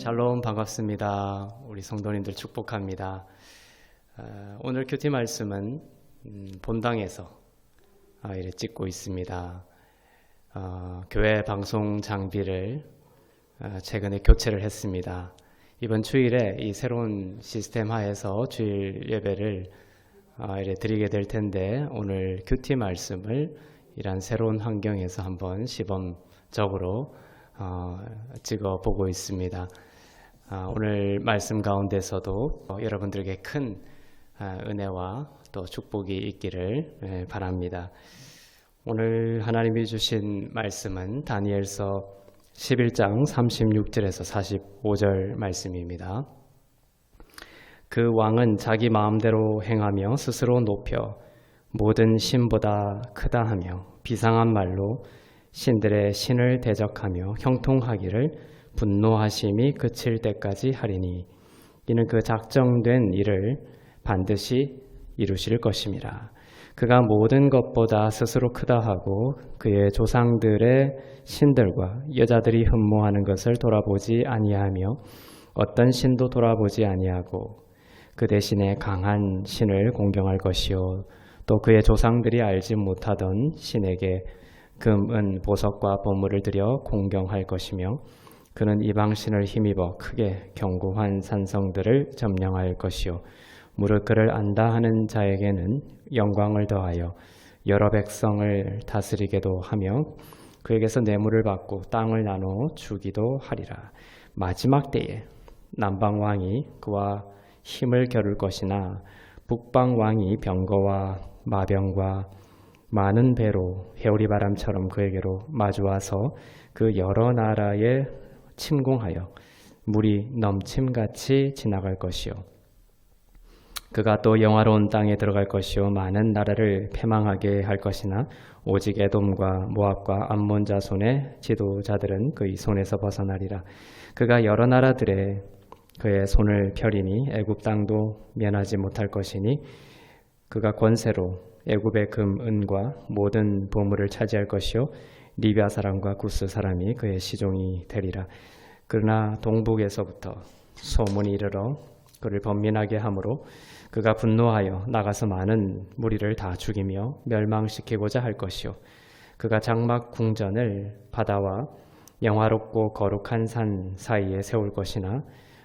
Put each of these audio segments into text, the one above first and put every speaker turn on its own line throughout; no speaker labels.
샬롬 반갑습니다. 우리 성도님들 축복합니다. 오늘 큐티 말씀은 본당에서 이렇게 찍고 있습니다. 교회 방송 장비를 최근에 교체를 했습니다. 이번 주일에 이 새로운 시스템 하에서 주일 예배를 이렇게 드리게 될 텐데 오늘 큐티 말씀을 이런 새로운 환경에서 한번 시범적으로 찍어보고 있습니다. 오늘 말씀 가운데서도 여러분들에게 큰 은혜와 또 축복이 있기를 바랍니다. 오늘 하나님이 주신 말씀은 다니엘서 11장 36절에서 45절 말씀입니다. 그 왕은 자기 마음대로 행하며 스스로 높여 모든 신보다 크다 하며 비상한 말로 신들의 신을 대적하며 형통하기를 분노하심이 그칠 때까지 하리니 이는 그 작정된 일을 반드시 이루실 것임이라. 그가 모든 것보다 스스로 크다 하고 그의 조상들의 신들과 여자들이 흠모하는 것을 돌아보지 아니하며 어떤 신도 돌아보지 아니하고 그 대신에 강한 신을 공경할 것이요 또 그의 조상들이 알지 못하던 신에게 금, 은, 보석과 보물을 들여 공경할 것이며 그는 이방신을 힘입어 크게 견고한 산성들을 점령할 것이요 무릇 그를 안다 하는 자에게는 영광을 더하여 여러 백성을 다스리게도 하며 그에게서 뇌물을 받고 땅을 나눠 주기도 하리라. 마지막 때에 남방왕이 그와 힘을 겨룰 것이나 북방왕이 병거와 마병과 많은 배로 회오리 바람처럼 그에게로 마주와서 그 여러 나라에 침공하여 물이 넘침같이 지나갈 것이요 그가 또 영화로운 땅에 들어갈 것이요 많은 나라를 패망하게 할 것이나 오직 에돔과 모압과 암몬 자손의 지도자들은 그의 손에서 벗어나리라. 그가 여러 나라들의 그의 손을 펴리니 애굽 땅도 면하지 못할 것이니 그가 권세로 애굽의 금, 은과 모든 보물을 차지할 것이요 리비아 사람과 구스 사람이 그의 시종이 되리라. 그러나 동북에서부터 소문이 이르러 그를 번민하게 하므로 그가 분노하여 나가서 많은 무리를 다 죽이며 멸망시키고자 할 것이요 그가 장막 궁전을 바다와 영화롭고 거룩한 산 사이에 세울 것이나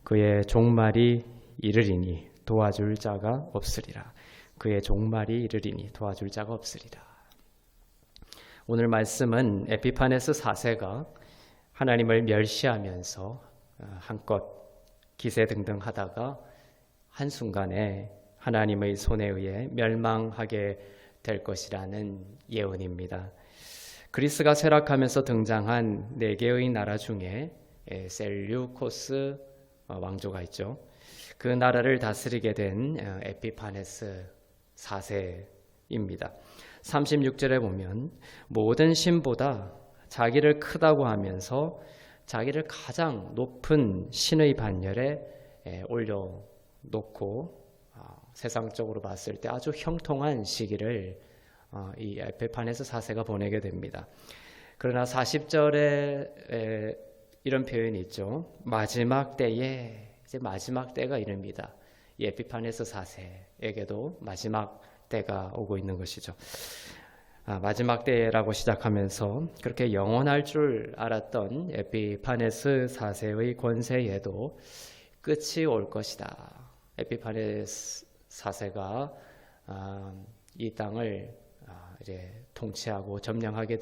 그의 종말이 이르리니 도와줄 자가 없으리라. 그의 종말이 이르리니 도와줄 자가 없으리라. 오늘 말씀은 에피파네스 4세가 하나님을 멸시하면서 한껏 기세등등하다가 한순간에 하나님의 손에 의해 멸망하게 될 것이라는 예언입니다. 그리스가 쇠락하면서 등장한 4개의 나라 중에 셀류코스 왕조가 있죠. 그 나라를 다스리게 된 에피파네스 4세입니다. 36절에 보면 모든 신보다 자기를 크다고 하면서 자기를 가장 높은 신의 반열에 올려놓고 세상적으로 봤을 때 아주 형통한 시기를 이 에피파네스 4세가 보내게 됩니다. 그러나 40절에 이런 표현이 있죠. 마지막 때에 이제 마지막 때가 이릅니다. 이 에피파네스 4세에게도 마지막 때가 오고 있는 것이죠. 마지막 때라고 시작하면서 그렇게 영원할 줄 알았던 에피파네스 4세의 권세에도 끝이 올 것이다. 에피파네스 4세가 이 땅을 이제 통치하고 점령하게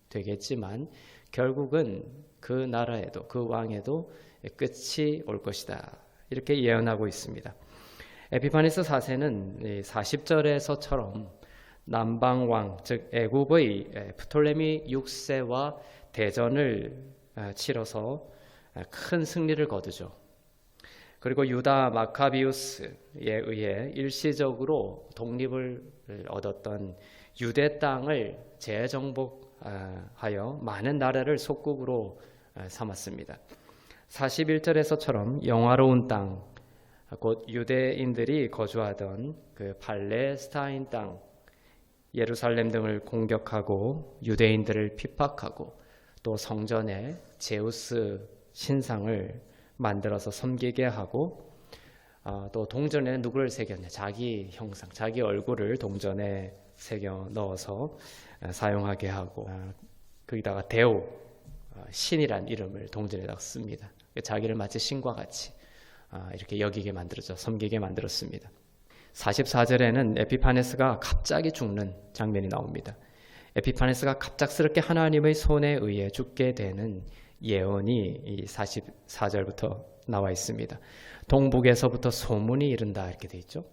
되겠지만 결국은 그 나라에도 그 왕에도 끝이 올 것이다. 이렇게 예언하고 있습니다. 에피파네스 4세는 40절에서처럼 남방왕 즉 애굽의 프톨레미 6세와 대전을 치러서 큰 승리를 거두죠. 그리고 유다 마카비우스에 의해 일시적으로 독립을 얻었던 유대 땅을 재정복하여 많은 나라를 속국으로 삼았습니다. 41절에서처럼 영화로운 땅, 곧 유대인들이 거주하던 그 팔레스타인 땅, 예루살렘 등을 공격하고 유대인들을 핍박하고 또 성전에 제우스 신상을 만들어서 섬기게 하고 또 동전에 누구를 새겼냐? 자기 형상, 자기 얼굴을 동전에 새겨 넣어서 사용하게 하고 거기다가 데오, 신이란 이름을 동전에다 씁니다. 자기를 마치 신과 같이 이렇게 여기게 만들어서 섬기게 만들었습니다. 44절에는 에피파네스가 갑자기 죽는 장면이 나옵니다. 에피파네스가 갑작스럽게 하나님의 손에 의해 죽게 되는 예언이 이 44절부터 나와 있습니다. 동북에서부터 소문이 이른다 이렇게 돼 있죠.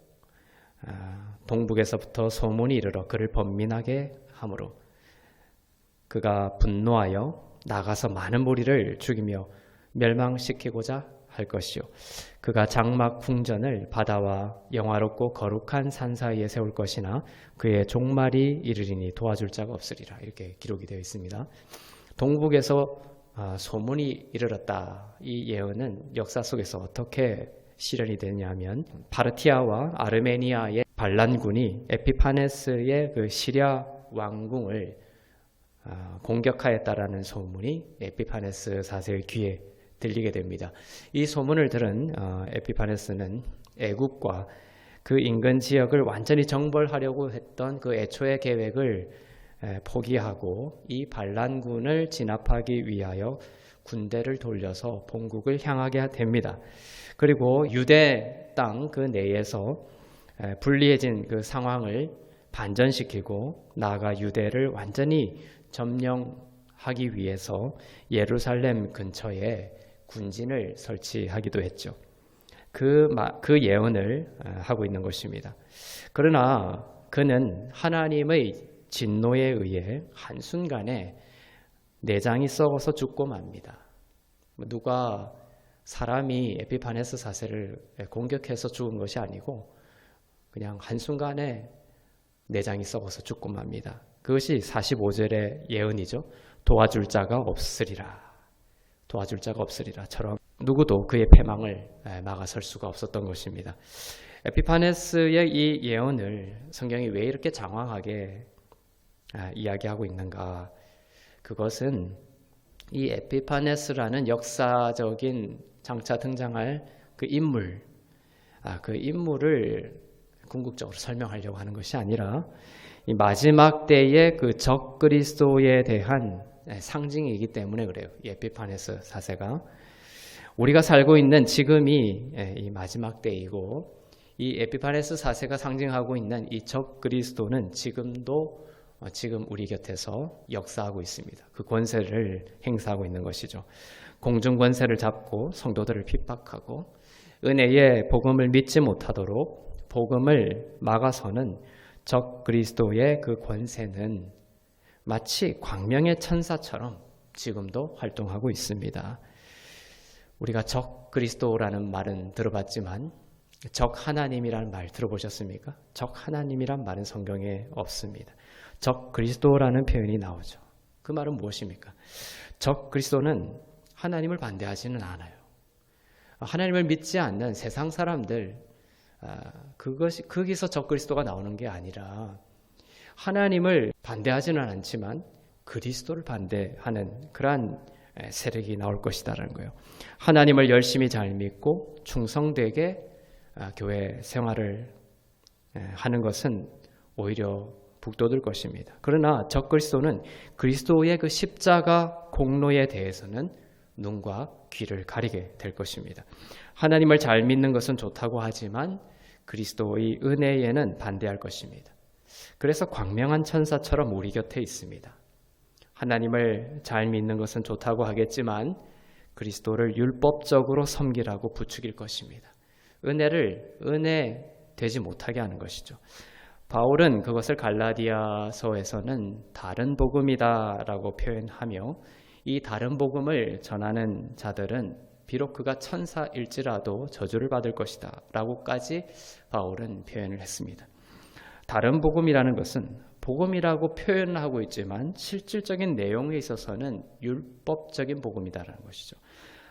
동북에서부터 소문이 이르러 그를 번민하게 하므로 그가 분노하여 나가서 많은 무리를 죽이며 멸망시키고자 할 것이요 그가 장막 궁전을 바다와 영화롭고 거룩한 산 사이에 세울 것이나 그의 종말이 이르리니 도와줄 자가 없으리라 이렇게 기록이 되어 있습니다. 동북에서 소문이 이르렀다. 이 예언은 역사 속에서 어떻게 실현이 되냐면 파르티아와 아르메니아의 반란군이 에피파네스의 그 시리아 왕궁을 공격하였다라는 소문이 에피파네스 4세의 귀에 들리게 됩니다. 이 소문을 들은 에피파네스는 애국과 그 인근 지역을 완전히 정벌하려고 했던 그 애초의 계획을 포기하고 이 반란군을 진압하기 위하여 군대를 돌려서 본국을 향하게 됩니다. 그리고 유대 땅 그 내에서 불리해진 그 상황을 반전시키고 나아가 유대를 완전히 점령하기 위해서 예루살렘 근처에 군진을 설치하기도 했죠. 그 예언을 하고 있는 것입니다. 그러나 그는 하나님의 진노에 의해 한순간에 내장이 썩어서 죽고 맙니다. 누가 사람이 에피파네스 4세를 공격해서 죽은 것이 아니고 그냥 한순간에 내장이 썩어서 죽고 맙니다. 그것이 45절의 예언이죠. 도와줄 자가 없으리라. 도와줄 자가 없으리라처럼 누구도 그의 패망을 막아설 수가 없었던 것입니다. 에피파네스의 이 예언을 성경이 왜 이렇게 장황하게 이야기하고 있는가? 그것은 이 에피파네스라는 역사적인 장차 등장할 그 인물, 그 인물을 궁극적으로 설명하려고 하는 것이 아니라 이 마지막 때의 그 적그리스도에 대한 상징이기 때문에 그래요. 이 에피파네스 4세가 우리가 살고 있는 지금이 이 마지막 때이고 이 에피파네스 4세가 상징하고 있는 이 적그리스도는 지금도 지금 우리 곁에서 역사하고 있습니다. 그 권세를 행사하고 있는 것이죠. 공중 권세를 잡고 성도들을 핍박하고 은혜의 복음을 믿지 못하도록 복음을 막아서는 적그리스도의 그 권세는 마치 광명의 천사처럼 지금도 활동하고 있습니다. 우리가 적그리스도라는 말은 들어봤지만 적하나님이라는 말 들어보셨습니까? 적하나님이란 말은 성경에 없습니다. 적그리스도라는 표현이 나오죠. 그 말은 무엇입니까? 적그리스도는 하나님을 반대하지는 않아요. 하나님을 믿지 않는 세상 사람들, 거기서 적그리스도가 나오는 게 아니라 하나님을 반대하지는 않지만 그리스도를 반대하는 그러한 세력이 나올 것이다라는 거예요. 하나님을 열심히 잘 믿고 충성되게 교회 생활을 하는 것은 오히려 북돋을 것입니다. 그러나 적그리스도는 그리스도의 그 십자가 공로에 대해서는 눈과 귀를 가리게 될 것입니다. 하나님을 잘 믿는 것은 좋다고 하지만 그리스도의 은혜에는 반대할 것입니다. 그래서 광명한 천사처럼 우리 곁에 있습니다. 하나님을 잘 믿는 것은 좋다고 하겠지만 그리스도를 율법적으로 섬기라고 부추길 것입니다. 은혜를 은혜 되지 못하게 하는 것이죠. 바울은 그것을 갈라디아서에서는 다른 복음이다라고 표현하며 이 다른 복음을 전하는 자들은 비록 그가 천사일지라도 저주를 받을 것이다 라고까지 바울은 표현을 했습니다. 다른 복음이라는 것은 복음이라고 표현하고 있지만 실질적인 내용에 있어서는 율법적인 복음이다라는 것이죠.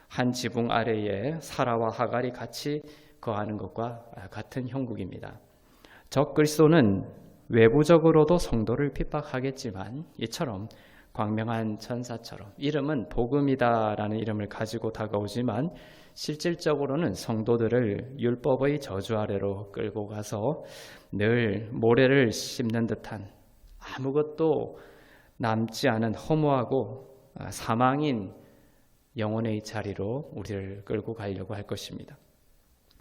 한 지붕 아래에 사라와 하갈이 같이 거하는 것과 같은 형국입니다. 적그리스도는 외부적으로도 성도를 핍박하겠지만 이처럼 광명한 천사처럼 이름은 복음이다라는 이름을 가지고 다가오지만 실질적으로는 성도들을 율법의 저주 아래로 끌고 가서 늘 모래를 씹는 듯한 아무것도 남지 않은 허무하고 사망인 영혼의 자리로 우리를 끌고 가려고 할 것입니다.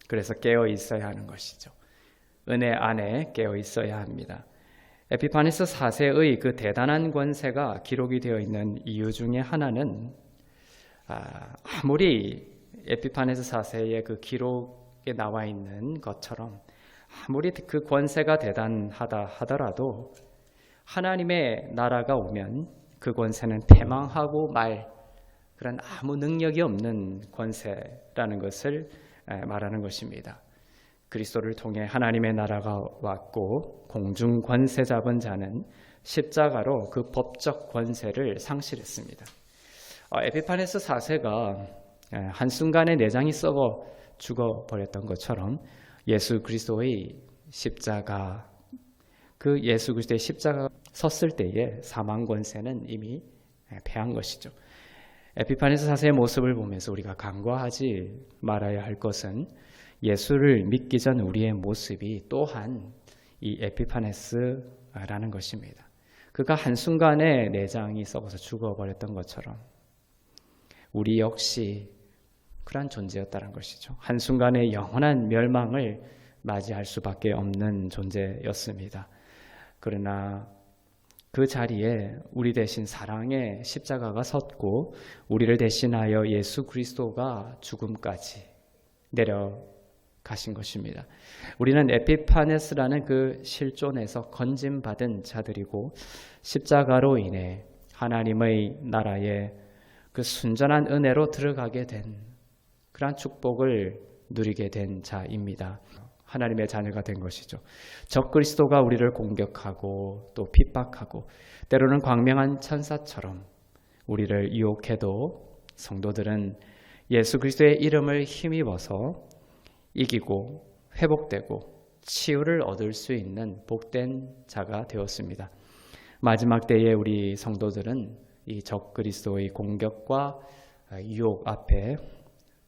그래서 깨어 있어야 하는 것이죠. 은혜 안에 깨어 있어야 합니다. 에피파네스 4세의 그 대단한 권세가 기록이 되어 있는 이유 중에 하나는 아무리 에피파네스 4세의 그 기록에 나와 있는 것처럼 아무리 그 권세가 대단하다 하더라도 하나님의 나라가 오면 그 권세는 패망하고 말 그런 아무 능력이 없는 권세라는 것을 말하는 것입니다. 그리스도를 통해 하나님의 나라가 왔고 공중 권세 잡은 자는 십자가로 그 법적 권세를 상실했습니다. 에피파네스 4세가 한순간에 내장이 썩어 죽어버렸던 것처럼 예수 그리스도의 십자가, 그 예수 그리스도의 십자가 섰을 때에 사망 권세는 이미 패한 것이죠. 에피파네스 4세의 모습을 보면서 우리가 간과하지 말아야 할 것은 예수를 믿기 전 우리의 모습이 또한 이 에피파네스라는 것입니다. 그가 한순간에 내장이 썩어서 죽어버렸던 것처럼 우리 역시 그러한 존재였다는 것이죠. 한순간에 영원한 멸망을 맞이할 수밖에 없는 존재였습니다. 그러나 그 자리에 우리 대신 사랑의 십자가가 섰고 우리를 대신하여 예수 그리스도가 죽음까지 내려가신 것입니다. 우리는 에피파네스라는 그 실존에서 건짐받은 자들이고 십자가로 인해 하나님의 나라에 그 순전한 은혜로 들어가게 된 그러한 축복을 누리게 된 자입니다. 하나님의 자녀가 된 것이죠. 적 그리스도가 우리를 공격하고 또 핍박하고 때로는 광명한 천사처럼 우리를 유혹해도 성도들은 예수 그리스도의 이름을 힘입어서 이기고 회복되고 치유를 얻을 수 있는 복된 자가 되었습니다. 마지막 때에 우리 성도들은 이 적 그리스도의 공격과 유혹 앞에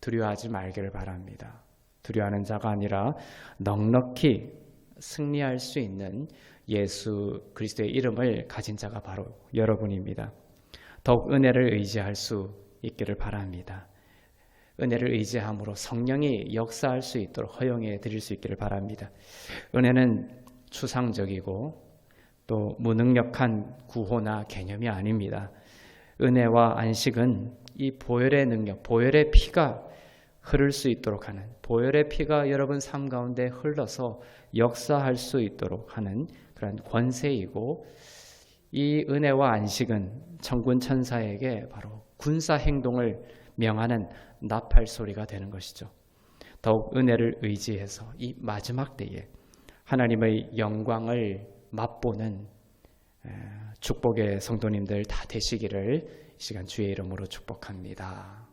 두려워하지 말기를 바랍니다. 두려워하는 자가 아니라 넉넉히 승리할 수 있는 예수 그리스도의 이름을 가진 자가 바로 여러분입니다. 더욱 은혜를 의지할 수 있기를 바랍니다. 은혜를 의지함으로 성령이 역사할 수 있도록 허용해 드릴 수 있기를 바랍니다. 은혜는 추상적이고 또 무능력한 구호나 개념이 아닙니다. 은혜와 안식은 이 보혈의 능력, 보혈의 피가 흐를 수 있도록 하는, 보혈의 피가 여러분 삶 가운데 흘러서 역사할 수 있도록 하는 그런 권세이고, 이 은혜와 안식은 천군 천사에게 바로 군사 행동을 명하는 나팔 소리가 되는 것이죠. 더욱 은혜를 의지해서 이 마지막 때에 하나님의 영광을 맛보는 축복의 성도님들 다 되시기를 이 시간 주의 이름으로 축복합니다.